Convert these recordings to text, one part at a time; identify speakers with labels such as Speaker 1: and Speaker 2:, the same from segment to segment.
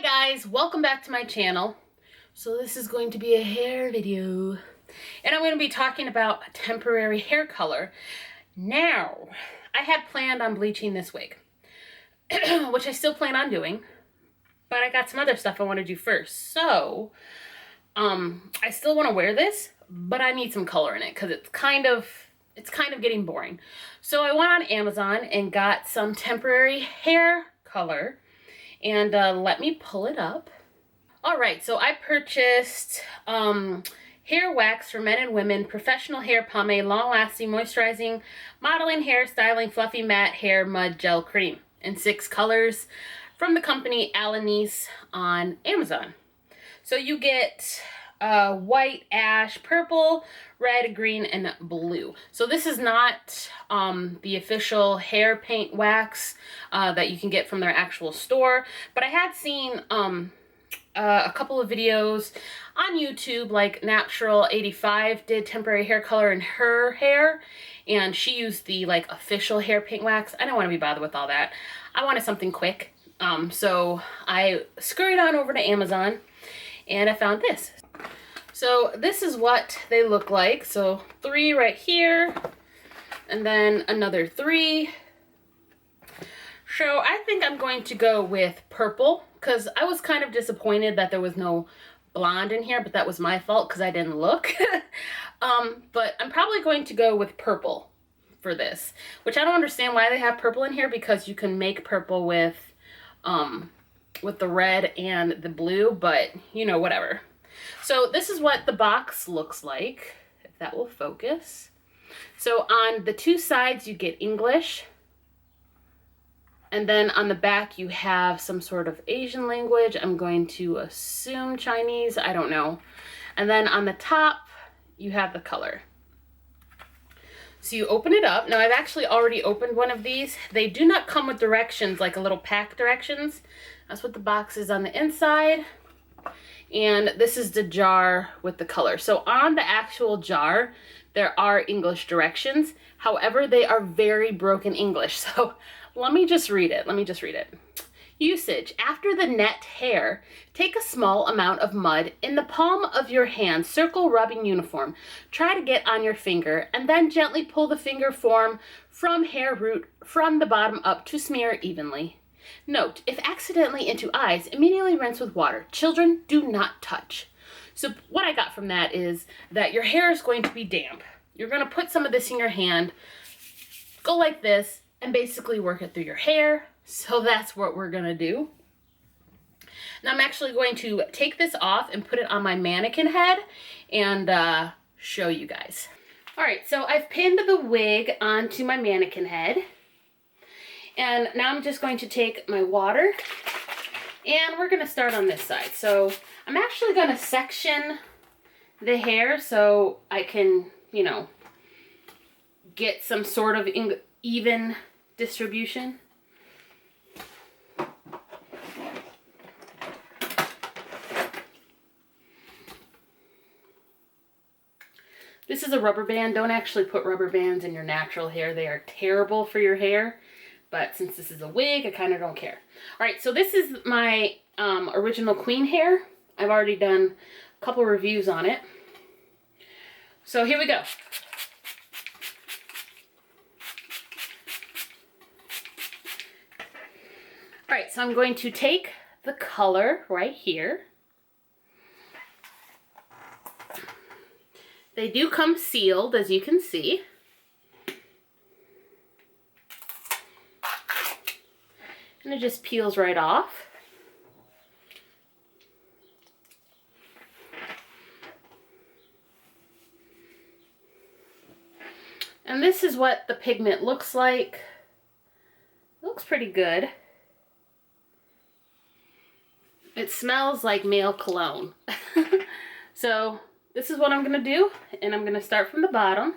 Speaker 1: guys, welcome back to my channel. So this is going to be a hair video and I'm going to be talking about temporary hair color. Now, I had planned on bleaching this wig, which I still plan on doing, but I got some other stuff I want to do first. So, I still want to wear this, but I need some color in it because it's kind of getting boring. So I went on Amazon and got some temporary hair color. And let me pull it up. All right, so I purchased hair wax for men and women, professional hair pomade, long-lasting, moisturizing, modeling, hair styling, fluffy matte hair mud gel cream in 6 colors from the company Alanis on Amazon. So you get white, ash, purple, red, green, and blue. So this is not the official hair paint wax that you can get from their actual store, but I had seen a couple of videos on YouTube, like Natural 85 did temporary hair color in her hair, and she used the like official hair paint wax. I don't want to be bothered with all that. I wanted something quick, so I scurried on over to Amazon and I found this. So this is what they look like. So 3 right here, and then another 3. So I think I'm going to go with purple, because I was kind of disappointed that there was no blonde in here, but that was my fault because I didn't look. But I'm probably going to go with purple for this, which I don't understand why they have purple in here, because you can make purple with the red and the blue, but you know, whatever. So this is what the box looks like, if that will focus. So on the 2 sides you get English, and then on the back you have some sort of Asian language. I'm going to assume Chinese, I don't know. And then on the top you have the color. So you open it up. Now I've actually already opened one of these. They do not come with directions, like a little pack directions. That's what the box is on the inside. And this is the jar with the color. So on the actual jar, there are English directions. However, they are very broken English. So let me just read it. Usage. After the net hair, take a small amount of mud in the palm of your hand, circle rubbing uniform. Try to get on your finger, and then gently pull the finger form from hair root from the bottom up to smear evenly. Note, if accidentally into eyes, immediately rinse with water. Children, do not touch. So what I got from that is that your hair is going to be damp. You're going to put some of this in your hand, go like this, and basically work it through your hair. So that's what we're going to do. Now I'm actually going to take this off and put it on my mannequin head and show you guys. All right, so I've pinned the wig onto my mannequin head. And now I'm just going to take my water and we're going to start on this side. So I'm actually going to section the hair so I can, you know, get some sort of even distribution. This is a rubber band. Don't actually put rubber bands in your natural hair. They are terrible for your hair. But since this is a wig, I kind of don't care. All right, so this is my original queen hair. I've already done a couple reviews on it. So here we go. All right, so I'm going to take the color right here. They do come sealed, as you can see. And it just peels right off. And this is what the pigment looks like. It looks pretty good. It smells like male cologne. So this is what I'm going to do. And I'm going to start from the bottom.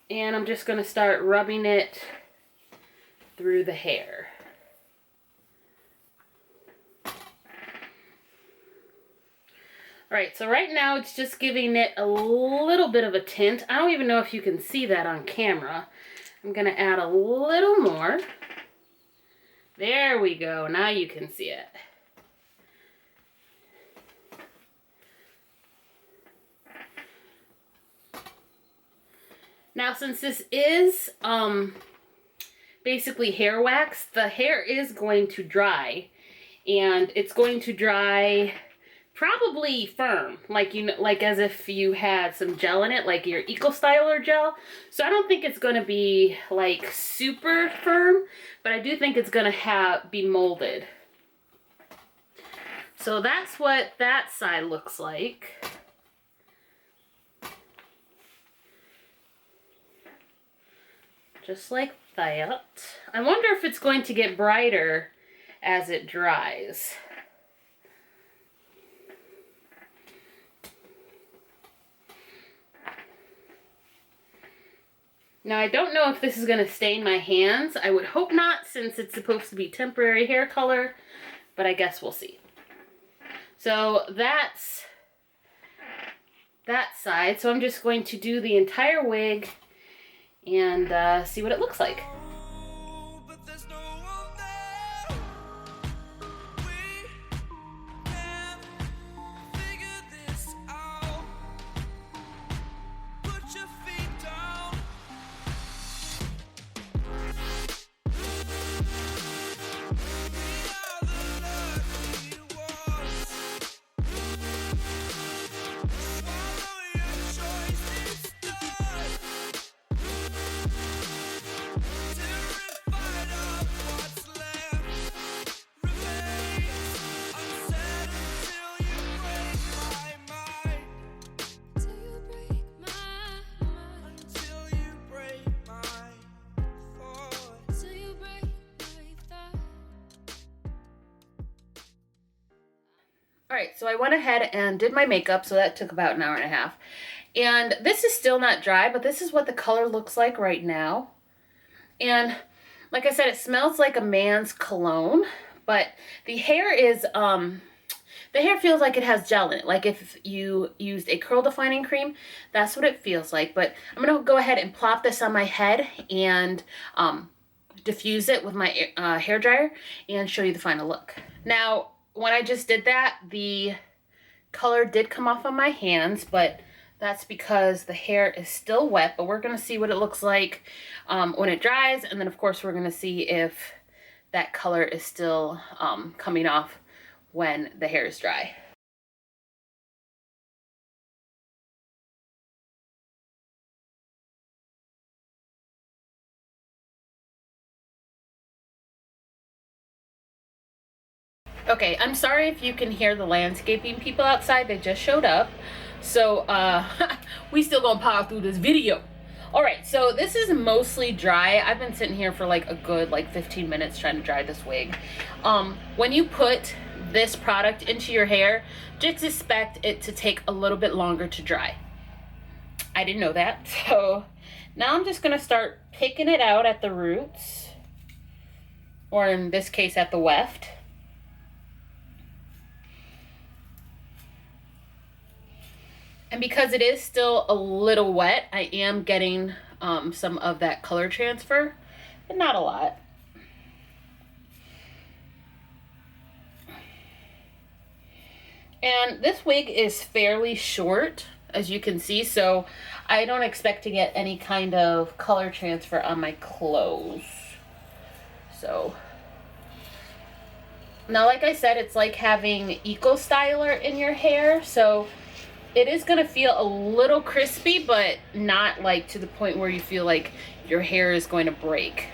Speaker 1: And I'm just going to start rubbing it through the hair. Alright, so right now it's just giving it a little bit of a tint. I don't even know if you can see that on camera. I'm going to add a little more. There we go. Now you can see it. Now, since this is basically hair wax, the hair is going to dry, and it's going to dry probably firm, like, you know, like as if you had some gel in it, like your Eco Styler gel. So I don't think it's going to be like super firm, but I do think it's going to be molded. So that's what that side looks like. Just like that. I wonder if it's going to get brighter as it dries. Now, I don't know if this is going to stain my hands. I would hope not, since it's supposed to be temporary hair color, but I guess we'll see. So that's that side. So I'm just going to do the entire wig and see what it looks like. Alright, so I went ahead and did my makeup, so that took about an hour and a half. And this is still not dry, but this is what the color looks like right now. And like I said, it smells like a man's cologne, but the hair is, the hair feels like it has gel in it. Like if you used a curl defining cream, that's what it feels like. But I'm going to go ahead and plop this on my head and diffuse it with my hair dryer and show you the final look. Now, when I just did that, the color did come off on my hands, but that's because the hair is still wet. But we're going to see what it looks like when it dries, and then of course we're going to see if that color is still coming off when the hair is dry. Okay, I'm sorry if you can hear the landscaping people outside. They just showed up. So, we still gonna power through this video. Alright, so this is mostly dry. I've been sitting here for like a good 15 minutes trying to dry this wig. When you put this product into your hair, just expect it to take a little bit longer to dry. I didn't know that. So, now I'm just gonna start picking it out at the roots. Or in this case, at the weft. And because it is still a little wet, I am getting some of that color transfer, but not a lot. And this wig is fairly short, as you can see, so I don't expect to get any kind of color transfer on my clothes. So, now like I said, it's like having Eco Styler in your hair, so it is going to feel a little crispy, but not like to the point where you feel like your hair is going to break.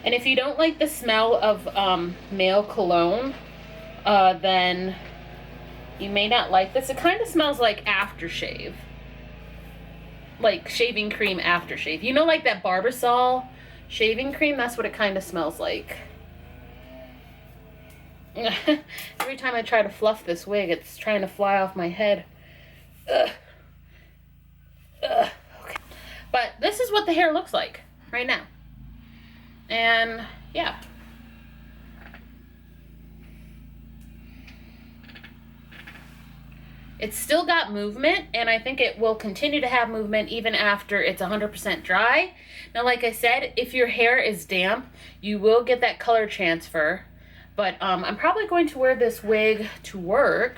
Speaker 1: And if you don't like the smell of male cologne, then you may not like this. It kind of smells like aftershave. Like shaving cream aftershave. You know, like that Barbasol shaving cream? That's what it kind of smells like. Every time I try to fluff this wig, it's trying to fly off my head. Ugh. Ugh. Okay. But this is what the hair looks like right now. And yeah. It's still got movement, and I think it will continue to have movement even after it's 100% dry. Now, like I said, if your hair is damp, you will get that color transfer. But I'm probably going to wear this wig to work,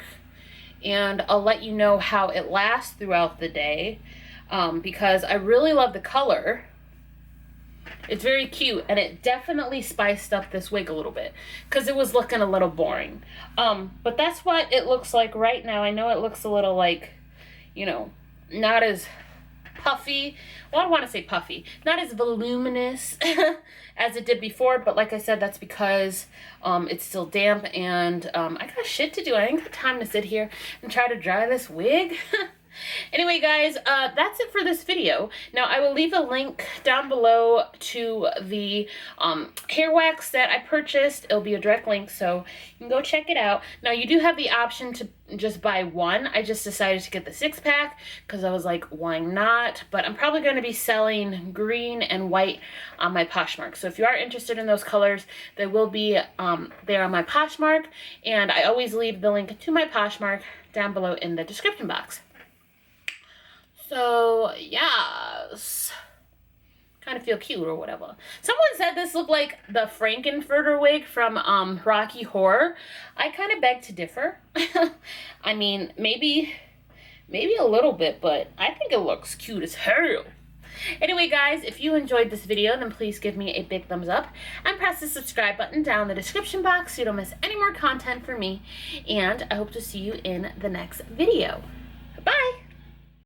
Speaker 1: and I'll let you know how it lasts throughout the day, because I really love the color. It's very cute, and it definitely spiced up this wig a little bit because it was looking a little boring. But that's what it looks like right now. I know it looks a little like, you know, not as puffy. Well, I don't want to say puffy. Not as voluminous as it did before, but like I said, that's because it's still damp, and I got shit to do. I ain't got time to sit here and try to dry this wig. Anyway, guys, that's it for this video. Now, I will leave a link down below to the hair wax that I purchased. It'll be a direct link, so you can go check it out. Now, you do have the option to just buy one. I just decided to get the 6-pack because I was like, why not? But I'm probably going to be selling green and white on my Poshmark. So if you are interested in those colors, they will be there on my Poshmark. And I always leave the link to my Poshmark down below in the description box. So, yes, kind of feel cute or whatever. Someone said this looked like the Frankenfurter wig from Rocky Horror. I kind of beg to differ. I mean, maybe a little bit, but I think it looks cute as hell. Anyway, guys, if you enjoyed this video, then please give me a big thumbs up and press the subscribe button down in the description box so you don't miss any more content from me. And I hope to see you in the next video. Bye!